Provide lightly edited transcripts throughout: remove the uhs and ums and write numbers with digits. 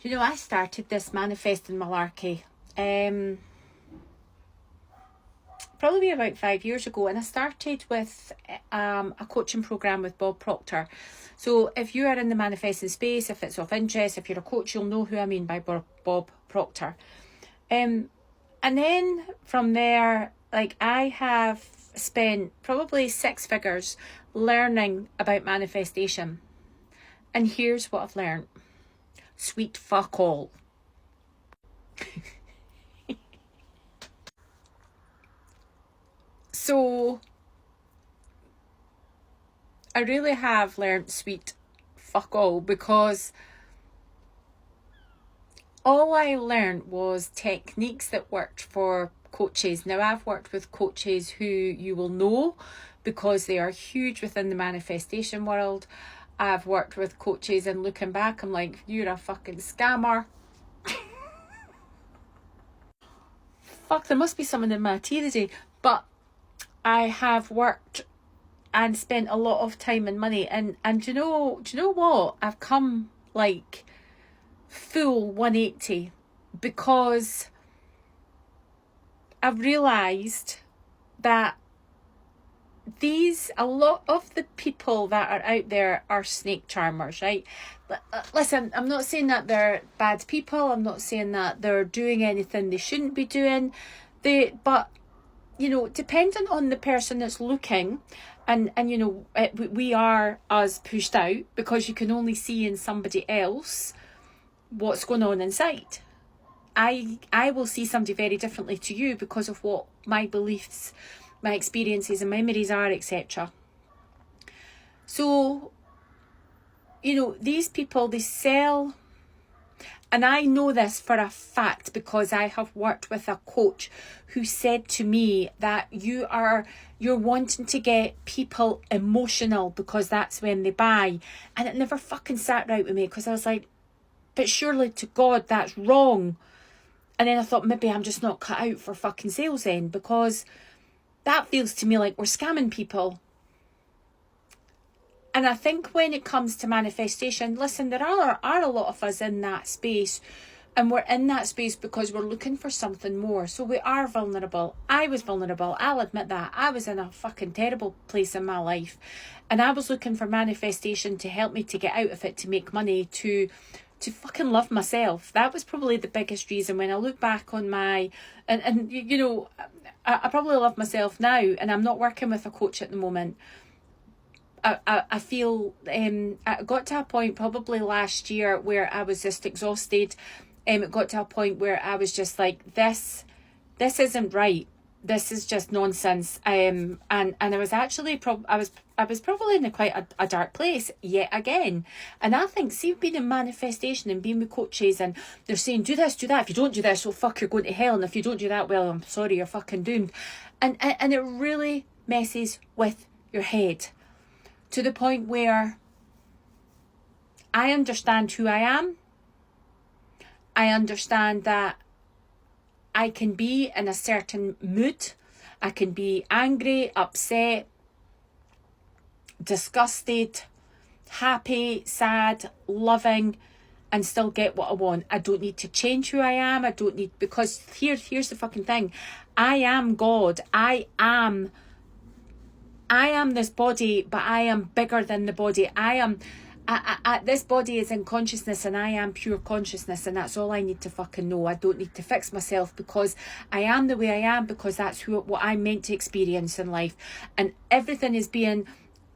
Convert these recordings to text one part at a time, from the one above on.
You know, I started this manifesting malarkey probably about 5 years ago, and I started with a coaching program with Bob Proctor. So if you are in the manifesting space, if it's of interest, if you're a coach, you'll know who I mean by Bob Proctor. And then from there, like, I have spent probably 6 figures learning about manifestation. And here's what I've learned. Sweet fuck all. So I really have learned sweet fuck all, because all I learned was techniques that worked for coaches. Now, I've worked with coaches who you will know because they are huge within the manifestation world. I've worked with coaches, and looking back, I'm like, you're a fucking scammer. Fuck, there must be something in my tea today. But I have worked and spent a lot of time and money, and do you know what? I've come like full 180, because I've realised that a lot of the people that are out there are snake charmers, right? Listen, I'm not saying that they're bad people. I'm not saying that they're doing anything they shouldn't be doing. But you know, depending on the person that's looking, and you know, we are us pushed out, because you can only see in somebody else what's going on inside. I will see somebody very differently to you because of what my beliefs, my experiences and memories are, etc. So, you know, these people, they sell, and I know this for a fact because I have worked with a coach who said to me that you're wanting to get people emotional because that's when they buy. And it never fucking sat right with me, because I was like, but surely to God that's wrong. And then I thought, maybe I'm just not cut out for fucking sales then, because that feels to me like we're scamming people. And I think when it comes to manifestation, listen, there are a lot of us in that space, and we're in that space because we're looking for something more. So we are vulnerable. I was vulnerable. I'll admit that. I was in a fucking terrible place in my life, and I was looking for manifestation to help me to get out of it, to make money, to fucking love myself. That was probably the biggest reason. When I look back on my, and you know, I probably love myself now, and I'm not working with a coach at the moment. I feel I got to a point probably last year where I was just exhausted. It got to a point where I was just like, this isn't right. This is just nonsense. And I was actually I was probably in quite a dark place yet again. And I think, see, being in manifestation and being with coaches, and they're saying, do this, do that. If you don't do this, well, fuck, you're going to hell. And if you don't do that, well, I'm sorry, you're fucking doomed. And it really messes with your head, to the point where I understand who I am. I understand that I can be in a certain mood. I can be angry, upset, disgusted, happy, sad, loving, and still get what I want. I don't need to change who I am. I don't need, because here's the fucking thing. I am God. I am this body, but I am bigger than the body. This body is in consciousness, and I am pure consciousness, and that's all I need to fucking know. I don't need to fix myself, because I am the way I am, because that's what I'm meant to experience in life. And everything is being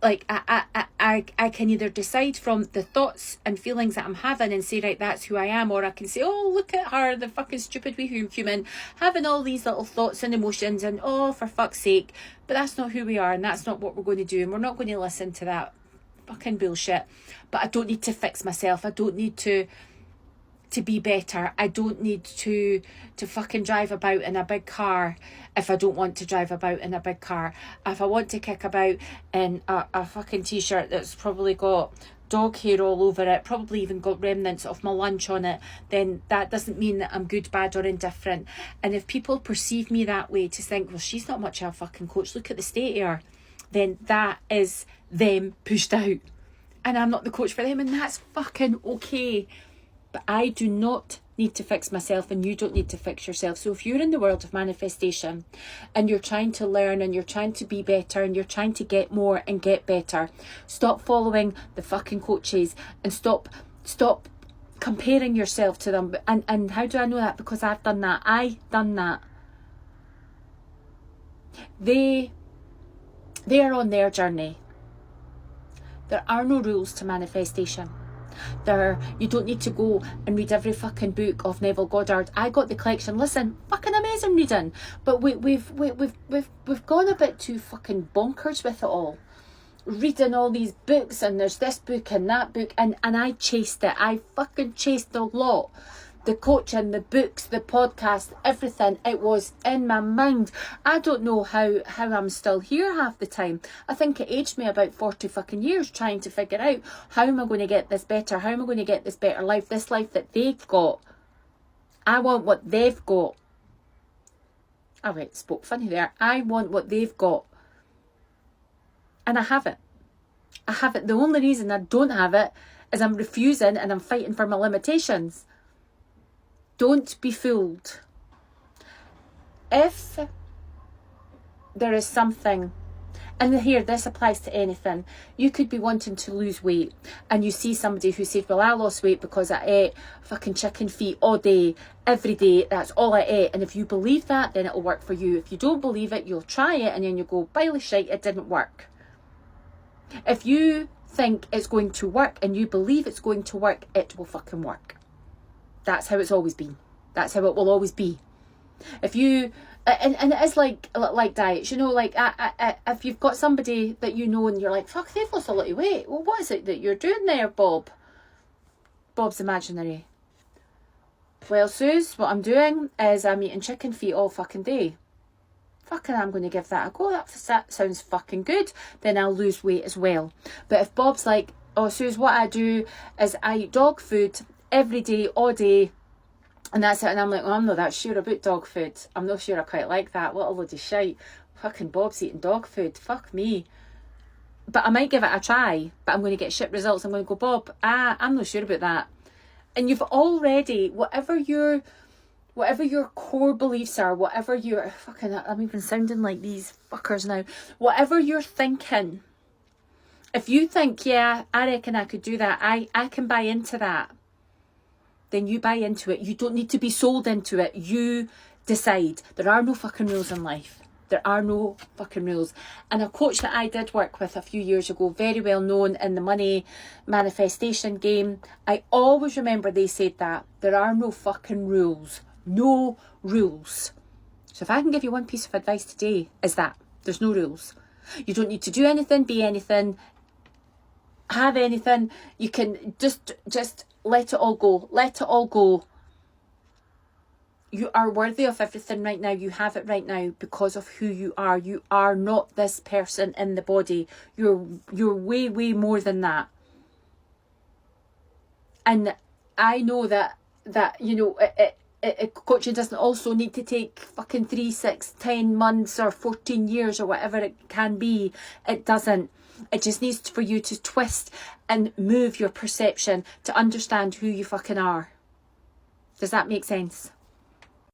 like, I can either decide from the thoughts and feelings that I'm having and say, right, that's who I am, or I can say, oh, look at her, the fucking stupid wee human, having all these little thoughts and emotions, and oh, for fuck's sake. But that's not who we are, and that's not what we're going to do, and we're not going to listen to that fucking bullshit. But I don't need to fix myself. I don't need to be better. I don't need to fucking drive about in a big car if I don't want to drive about in a big car. If I want to kick about in a fucking t-shirt that's probably got dog hair all over it, probably even got remnants of my lunch on it, then that doesn't mean that I'm good, bad or indifferent. And if people perceive me that way, to think, well, she's not much of a fucking coach, look at the state of her, then that is them pushed out, and I'm not the coach for them, and that's fucking okay. But I do not need to fix myself, and you don't need to fix yourself. So if you're in the world of manifestation and you're trying to learn and you're trying to be better and you're trying to get more and get better, stop following the fucking coaches and stop comparing yourself to them. And how do I know that? Because I've done that. I done that. They are on their journey. There are no rules to manifestation. You don't need to go and read every fucking book of Neville Goddard. I got the collection. Listen, fucking amazing reading, but we've gone a bit too fucking bonkers with it all. Reading all these books, and there's this book and that book, and I chased it. I fucking chased the lot. The coaching, the books, the podcast, everything. It was in my mind. I don't know how I'm still here half the time. I think it aged me about 40 fucking years trying to figure out, how am I going to get this better? How am I going to get this better life? This life that they've got. I want what they've got. Oh wait, spoke funny there. I want what they've got. And I have it. I have it. The only reason I don't have it is I'm refusing and I'm fighting for my limitations. Don't be fooled. If there is something, and here, this applies to anything. You could be wanting to lose weight and you see somebody who said, well, I lost weight because I ate fucking chicken feet all day, every day. That's all I ate. And if you believe that, then it'll work for you. If you don't believe it, you'll try it and then you go, bile shite, it didn't work. If you think it's going to work and you believe it's going to work, it will fucking work. That's how it's always been. That's how it will always be. If you, and it is like diets, you know, like if you've got somebody that you know and you're like, fuck, they've lost a lot of weight. Well, what is it that you're doing there, Bob? Bob's imaginary. Well, Suze, what I'm doing is I'm eating chicken feet all fucking day. Fucking, I'm going to give that a go. That sounds fucking good. Then I'll lose weight as well. But if Bob's like, oh, Suze, what I do is I eat dog food every day, all day, and that's it. And I'm like, well, I'm not that sure about dog food. I'm not sure I quite like that. What a load of shite. Fucking Bob's eating dog food. Fuck me. But I might give it a try, but I'm going to get shit results. I'm going to go, Bob, I'm not sure about that. And you've already, whatever your core beliefs are, whatever your fucking, I'm even sounding like these fuckers now. Whatever you're thinking, if you think, yeah, I reckon I could do that, I can buy into that, then you buy into it. You don't need to be sold into it. You decide. There are no fucking rules in life. There are no fucking rules. And a coach that I did work with a few years ago, very well known in the money manifestation game, I always remember they said that. There are no fucking rules. No rules. So if I can give you one piece of advice today, is that there's no rules. You don't need to do anything, be anything, have anything. You can just let it all go. Let it all go. You are worthy of everything right now. You have it right now because of who you are. You are not this person in the body. You're way, way more than that. And I know that you know, coaching doesn't also need to take fucking 3, 6, 10 months or 14 years or whatever it can be. It doesn't. It just needs for you to twist and move your perception to understand who you fucking are. Does that make sense?